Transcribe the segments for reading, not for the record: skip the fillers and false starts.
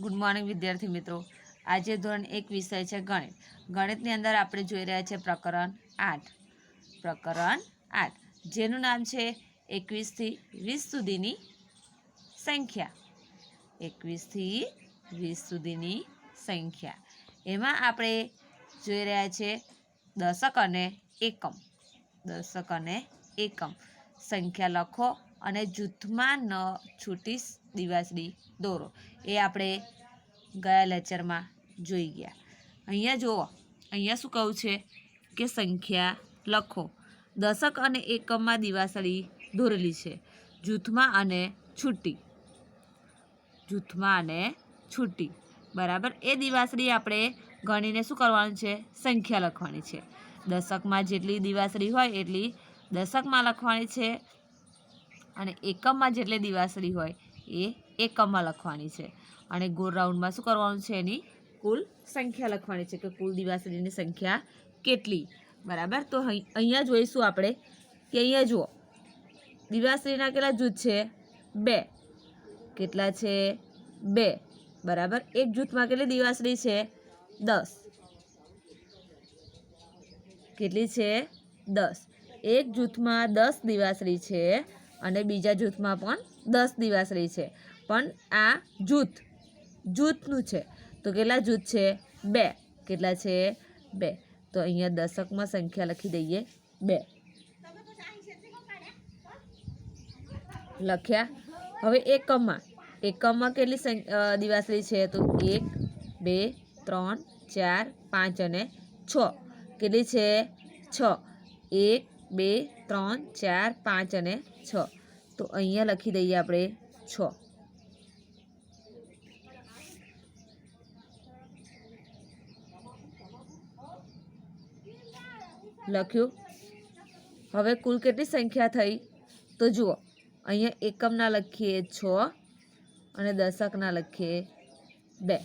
Good morning વિદ્યાર્થી મિત્રો। આજે ધોરણ 1 વિષય છે ગણિત। ગણિતની અંદર આપણે જોઈ રહ્યા છે પ્રકરણ 8 જેનું નામ છે 21 થી 20 સુધીની સંખ્યા। 21 થી 20 સુધીની સંખ્યા એમાં આપણે જોઈ રહ્યા છે દશક અને એકમ। સંખ્યા લખો અને જૂથમાં ન છૂટી દિવાસળી દોરો। એ આપણે ગયા લેક્ચરમાં જોઈ ગયા। અહીંયા જુઓ, અહીંયા શું કહું છે કે સંખ્યા લખો, દશક અને એકમમાં દિવાસળી દોરેલી છે, જૂથમાં અને છૂટી બરાબર। એ દિવાસળી આપણે ગણીને શું કરવાનું છે, સંખ્યા લખવાની છે। દશકમાં જેટલી દિવાસળી હોય એટલી દશકમાં લખવાની છે અને એકમમાં જેટલી દિવાસળી હોય એ એકમમાં લખવાની છે અને ગોળ રાઉન્ડમાં શું કરવાનું છે, એની કુલ સંખ્યા લખવાની છે કે કુલ દિવાસળીની સંખ્યા કેટલી બરાબર। તો અહીંયા જોઈશું આપણે કે અહીંયા જુઓ દિવાસળીના કેટલા જૂથ છે, 2। કેટલા છે, 2 બરાબર। એક જૂથમાં કેટલી દિવાસળી છે, 10। કેટલી છે, 10। એક જૂથમાં 10 દિવાસળી છે અને બીજા જૂથમાં પણ 10 દિવાસળી છે, પણ આ જૂથનું છે તો કેટલા જૂથ છે, 2। કેટલા છે, 2। તો અહીંયા દશકમાં સંખ્યા લખી દઈએ 2 લખ્યા। હવે એકમમાં કેટલી દિવાસળી છે, તો 1 2 3 4 5 અને 6। કેટલી છે, 6। 1 2 3 4 5 અને 6 તો અહીંયા લખી દઈએ આપણે 6 લખ્યું। હવે કુલ કેટલી સંખ્યા થઈ, તો જુઓ અહીંયા એકમના લખીએ 6 અને દશકના લખીએ 2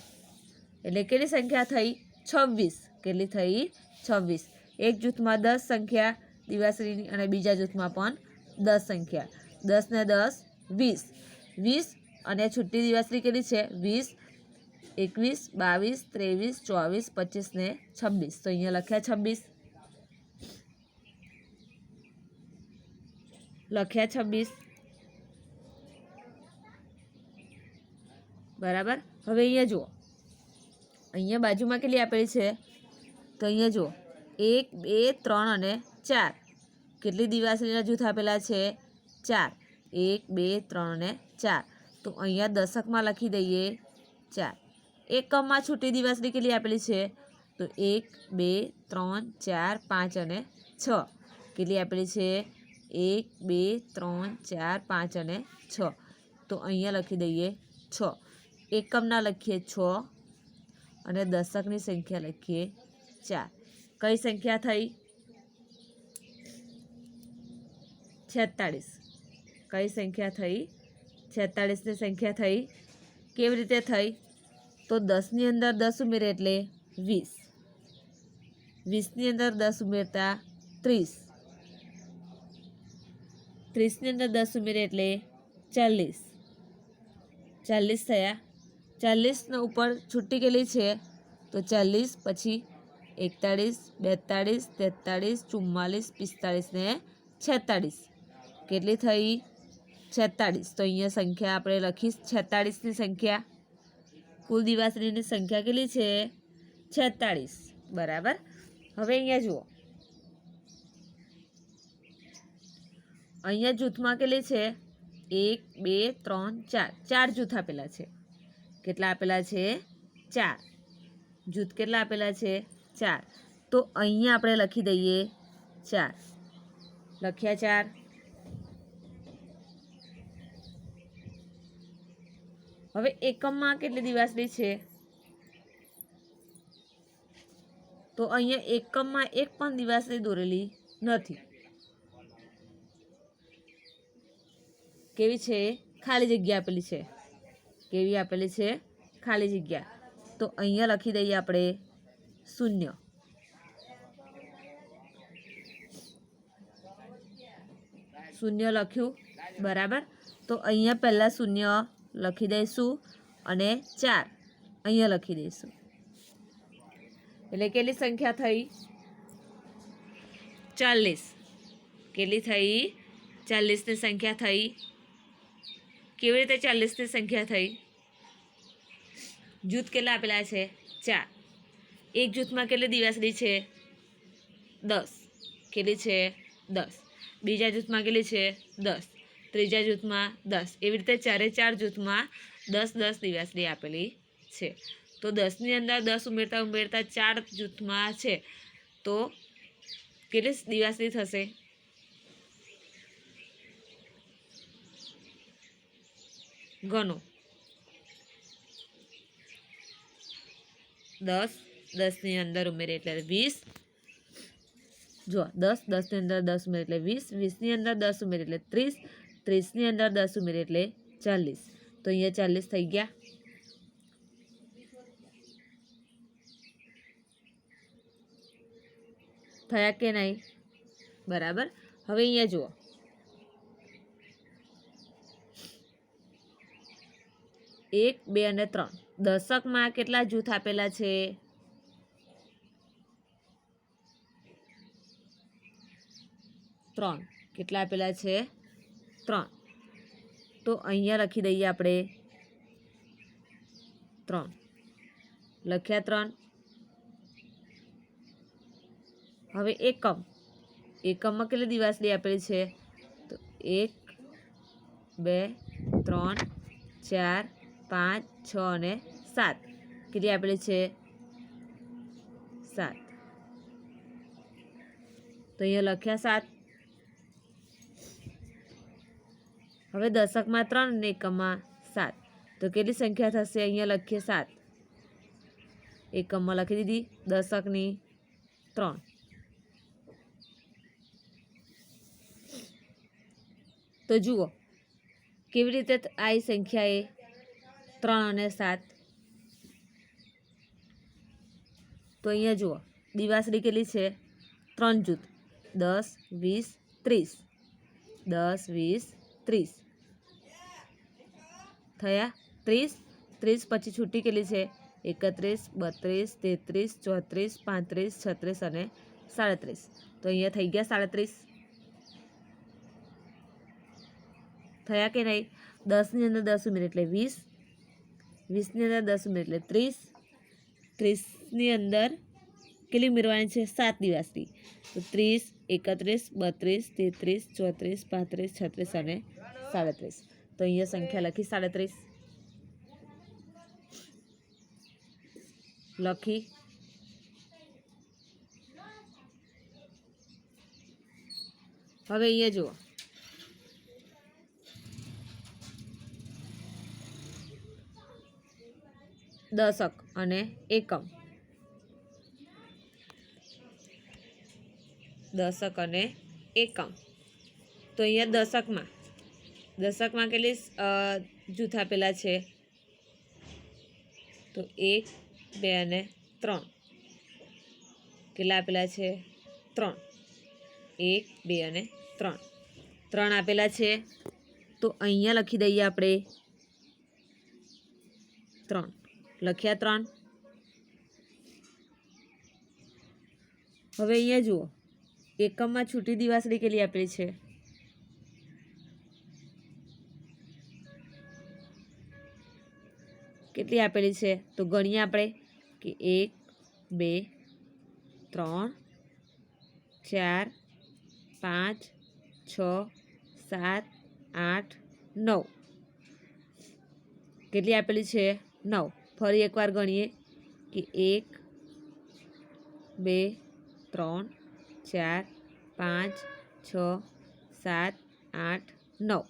એટલે કેટલી સંખ્યા થઈ, 26। કેટલી થઈ, 26। એક જૂથમાં 10 સંખ્યા દિવાસળીની અને બીજા જૂથમાં પણ 10 સંખ્યા, 10 ને 10 20 અને છૂટી દિવાસળી કેટલી છે, 20 21 22 23 24 25 ને 26 તો અહીંયા લખ્યા 26 બરાબર। હવે અહીંયા જુઓ, અહીંયા બાજુમાં કેટલી આપેલી છે, તો અહીંયા જુઓ 1 2 3 અને 4 કેટલી દિવાસળીના જૂથ આપેલા છે, 4। 1 2 3 અને 4 તો અહીંયા દશકમાં લખી દઈએ 4। એકમમાં છૂટી દિવાસળી કેટલી આપેલી છે, તો 1 2 3 4 5 અને 6 કેટલી આપેલી છે, 1 2 3 4 5 અને 6 તો અહીંયા લખી દઈએ 6। એકમના લખીએ 6 અને દશકની સંખ્યા લખીએ 4। કઈ સંખ્યા થઈ, 46। કઈ સંખ્યા થઈ, 46ની સંખ્યા થઈ। કેવી રીતે થઈ, તો 10ની અંદર 10 ઉમેરે એટલે 20, 20ની અંદર 10 ઉમેરતા 30, 30ની અંદર 10 ઉમેરે એટલે 40, 40 થયા। 40 ઉપર છૂટી કેટલી છે, તો 40 પછી 41 42 43 44 44 ને 46 કેટલી થઈ, 46 તો અહીંયા સંખ્યા આપણે લખી 46ની સંખ્યા। કુલ દિવાસળીની સંખ્યા કેટલી છે, 46 બરાબર। હવે અહીંયા જુઓ, અહીંયા જૂથમાં કેટલી છે, 1 2 3 4 જૂથ આપેલા છે। કેટલા આપેલા છે, 4 જૂથ કેટલા આપેલા છે, 4 તો અહીંયા આપણે લખી દઈએ 4 લખ્યા 4। હવે એકમમાં કેટલી દિવાસળી છે, તો અહીંયા એકમમાં એક પણ દિવાસળી દોરેલી નથી। કેવી છે, ખાલી જગ્યા આપેલી છે। કેવી આપેલી છે, ખાલી જગ્યા તો અહીંયા લખી દઈએ આપણે 0। શૂન્ય લખ્યું બરાબર। તો અહીંયા પહેલાં 0 લખી દઈશું અને 4 અહીંયા લખી દઈશું. એટલે કેટલી સંખ્યા થઈ? 40. કેટલી થઈ? 40ની સંખ્યા થઈ. કેવી રીતે 40ની સંખ્યા થઈ? જૂથ કેટલા આપેલા છે? 4. એક જૂથમાં કેટલી દિવાસળી છે? 10. કેટલી છે? 10. બીજા જૂથમાં કેટલી છે? 10. ત્રીજા જૂથમાં 10. એવી રીતે 4 જૂથમાં 10 દિવાસળી આપેલી છે. તો 10ની અંદર 10 ઉમેરતા ઉમેરતા 4 જૂથમાં છે, તો કેટલી દિવાસળી થશે? ગણો. 10 10ની અંદર ઉમેરે એટલે 20. જો 10 10ની અંદર 10 ઉમેરે એટલે 20. 20ની અંદર 10 ઉમેરે એટલે 30. 30ની અંદર 10 ઉમેરે એટલે 40. તો અહીંયા 40 થઈ ગયા. થયા કે નહીં? બરાબર. હવે અહીંયા જુઓ, 1 2 અને 3 દશકમાં કેટલા જૂથ આપેલા છે? 3. કેટલા આપેલા છે? 3. તો અહીંયા લખી દઈએ આપણે 3. લખ્યા 3. હવે એકમ. એકમમાં કેટલી દિવાસળી આપેલી છે? તો 1 2 3 4 5 6 અને 7. કેટલી આપેલી છે? 7. તો અહીંયા લખ્યા 7. હવે દશકમાં 3 અને એકમમાં 7. તો કેટલી સંખ્યા થશે? અહીંયા લખીએ 7. એકમમાં લખી દીધી, દશકની 3. તો જુઓ કેવી રીતે આ સંખ્યા એ 3 અને 7. તો અહીંયા જુઓ દિવાસળી કેટલી છે? 3 જૂથ. 10 20 30. 10 20 30 થયા. 30 30 પછી છૂટી કેટલી છે? 31 32 33 34 35 36 અને 37. તો અહીંયા થઈ ગયા 37. થયા કે નહીં? 10ની અંદર 10 ઉમેરે એટલે 20. 20ની અંદર 10 ઉમેરે એટલે 30. 30ની અંદર કેટલી ઉમેરવાની છે? 7 દિવાસળી. તો 30 31 32 33 34 35 36 અને 37. તો અહીંયા સંખ્યા લખી 37. લખી. હવે અહીંયા જુઓ, દશક અને એકમ. દશક અને એકમ. તો અહીંયા દશકમાં કેટલી જૂથ આપેલા છે? તો 1 2 અને 3. કેટલા આપેલા છે? 3. 1 2 અને 3. 3 આપેલા છે. તો અહીંયા લખી દઈએ આપણે 3. લખ્યા 3. હવે અહીંયા જુઓ એકમમાં છૂટી દિવાસળી કેટલી આપેલી છે? કેટલી આપેલી છે? તો ગણીએ આપણે કે 1 2 3 4 5 6 7 8 9. કેટલી આપેલી છે? 9. ફરી એકવાર ગણીએ કે 1 2 3 4 5 6 7 8 9.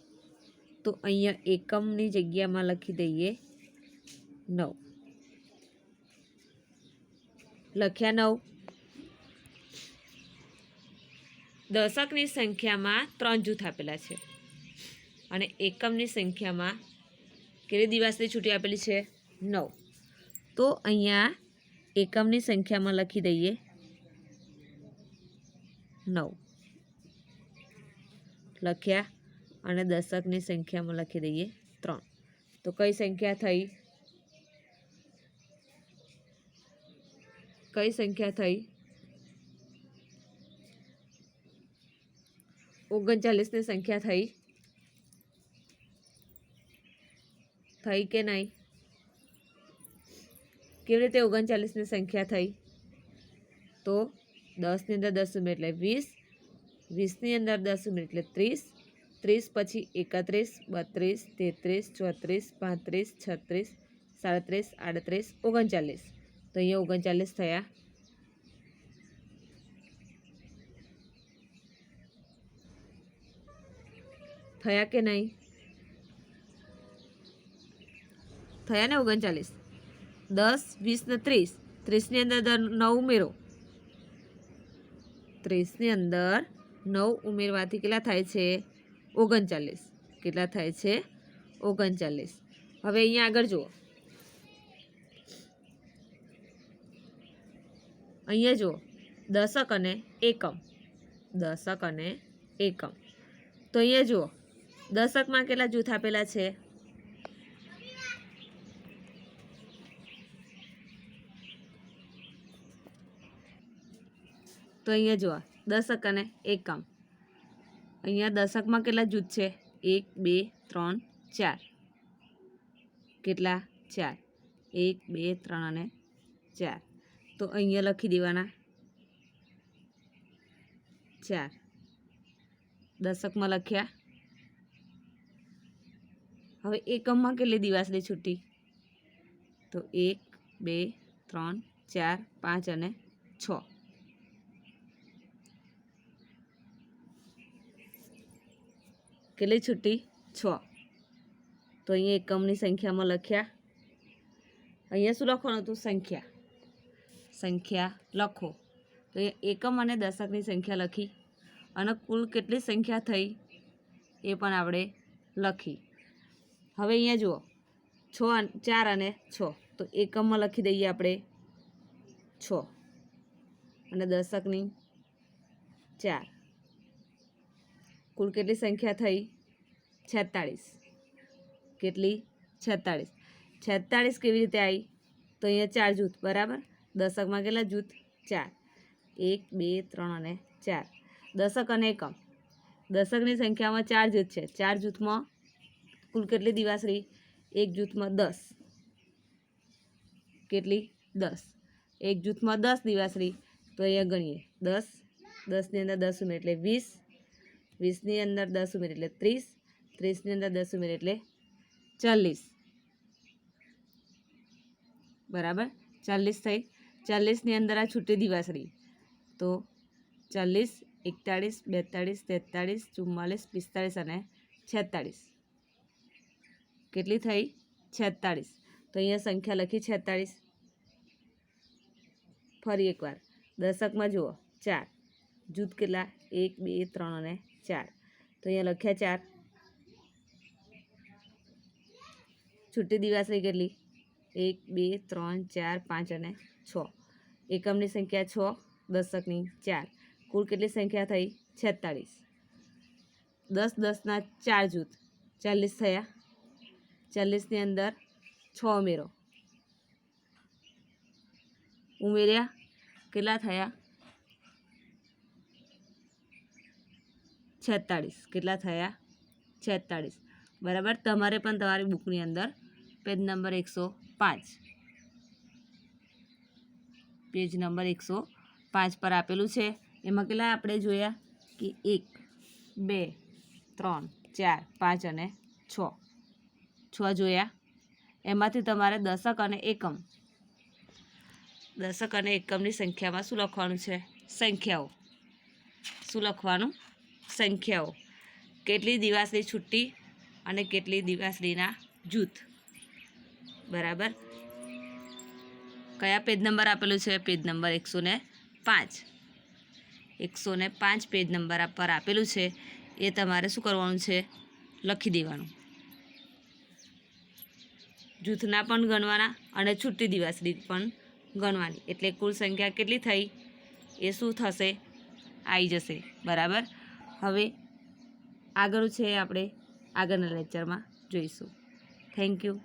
તો અહીંયા એકમની જગ્યામાં લખી દઈએ 9. લખ્યા 9. દશકની સંખ્યામાં 3 જૂથ આપેલા છે અને એકમની સંખ્યામાં કેટલી દિવાસળી છૂટી આપેલી છે? 9. તો અહીંયા એકમની સંખ્યામાં લખી દઈએ 9. લખ્યા. અને દશકની સંખ્યામાં લખી દઈએ 3. તો કઈ સંખ્યા થઈ? કઈ સંખ્યા થઈ? 39ની સંખ્યા થઈ કે નહીં? કેવી રીતે 39ની સંખ્યા થઈ? તો 10ની અંદર 10 ઉમેર એટલે 20, 20ની અંદર 10 ઉમેર એટલે 30, 30 પછી 31, 32, 33, 34, 35, 36, 37, 38, 39. તો અહીંયા 39 થયા. થયા કે નહીં? થયા ને 39. 10, 20 ને 30. 30ની અંદર 9 ઉમેરો. 30ની અંદર 9 ઉમેરવાથી કેટલા થાય છે? 39. કેટલા થાય છે? 39. હવે અહીંયા આગળ જુઓ. અહીંયા જુઓ દશક અને એકમ. દશક અને એકમ. તો અહીંયા જુઓ દશકમાં કેટલા જૂથ આપેલા છે? તો અહીંયા જુઓ દશક અને એકમ. અહીંયા દશકમાં કેટલા જૂથ છે? 1, 2, 3, 4. કેટલા? 4. 1, 2, 3 અને 4. તો અહીંયા લખી દેવાના 4. દશકમાં લખ્યા. હવે એકમમાં કેટલી દિવાસળી છૂટી? તો 1, 2, 3, 4, 5 અને 6. કેટલી છૂટી? 6. તો અહીંયા એકમની સંખ્યામાં લખ્યા. અહીંયા શું લખવાનું હતું? સંખ્યા. સંખ્યા લખો. તો એકમ અને દશકની સંખ્યા લખી અને કુલ કેટલી સંખ્યા થઈ એ પણ આપણે લખી. હવે અહીંયા જુઓ 4 અને 6. તો એકમમાં લખી દઈએ આપણે 6 અને દશકની 4. કુલ કેટલી સંખ્યા થઈ? 46. કેટલી? 46. 46 કેવી રીતે આવી? તો અહીંયા 4 જૂથ બરાબર. દશકમાં કેટલા જૂથ? 4. 1, 2, 3 અને 4. દશક અને એકમ. દશકની સંખ્યામાં 4 જૂથ છે. 4 જૂથમાં કુલ કેટલી દિવાસળી? એક જૂથમાં 10. કેટલી? 10. એક જૂથમાં 10 દિવાસળી. તો અહીંયા ગણીએ 10. 10ની અંદર 10 ઉમેર એટલે 20. 20ની અંદર 10 ઉમેર એટલે 30. 30ની અંદર 10 ઉમેર એટલે 40. બરાબર 40 થઈ. 40ની અંદર આ છૂટી દિવાસળી. તો 40, 41, 42, 43, 44, 45 અને 46. કેટલી થઈ? 46. તો અહીંયા સંખ્યા લખી 46. ફરી એકવાર દશકમાં જુઓ 4 જૂથ કેટલા? 1, 2, 3 અને 4. તો અહીંયા લખ્યા 4. છૂટી દિવાસળી કેટલી? 1, 2, 3, 4, 5 અને 6. એકમની સંખ્યા 6, દશકની 4. કુલ કેટલી સંખ્યા થઈ? 46. 10, 10ના 4 જૂથ 40 થયા. 40ની અંદર 6 ઉમેરો. ઉમેર્યા કેટલા થયા? 46. કેટલા થયા? 46. બરાબર. તમારે પણ તમારી બુકની અંદર પેજ નંબર 105 પેજ નંબર 105 પર આપેલું છે. એમાં કેટલા આપણે જોયા કે 1, 2, 3, 4, 5 અને 6. 6 જોયા. એમાંથી તમારે દશક અને એકમ. દશક અને એકમની સંખ્યામાં શું લખવાનું છે? સંખ્યાઓ. શું લખવાનું? સંખ્યાઓ. કેટલી દિવાસળી છૂટી અને કેટલી દિવાસળીના જૂથ. બરાબર. કયા પેજ નંબર આપેલું છે? Page number 105. 105 પેજ નંબર પર આપેલું છે. એ તમારે શું કરવાનું છે? લખી દેવાનું. જૂથના પણ ગણવાના અને છૂટી દિવાસળી પણ ગણવાની. એટલે કુલ સંખ્યા કેટલી થઈ એ શું થશે? આવી જશે. બરાબર. હવે આગળ છે આપણે આગળના લેક્ચરમાં જોઈશું. Thank you.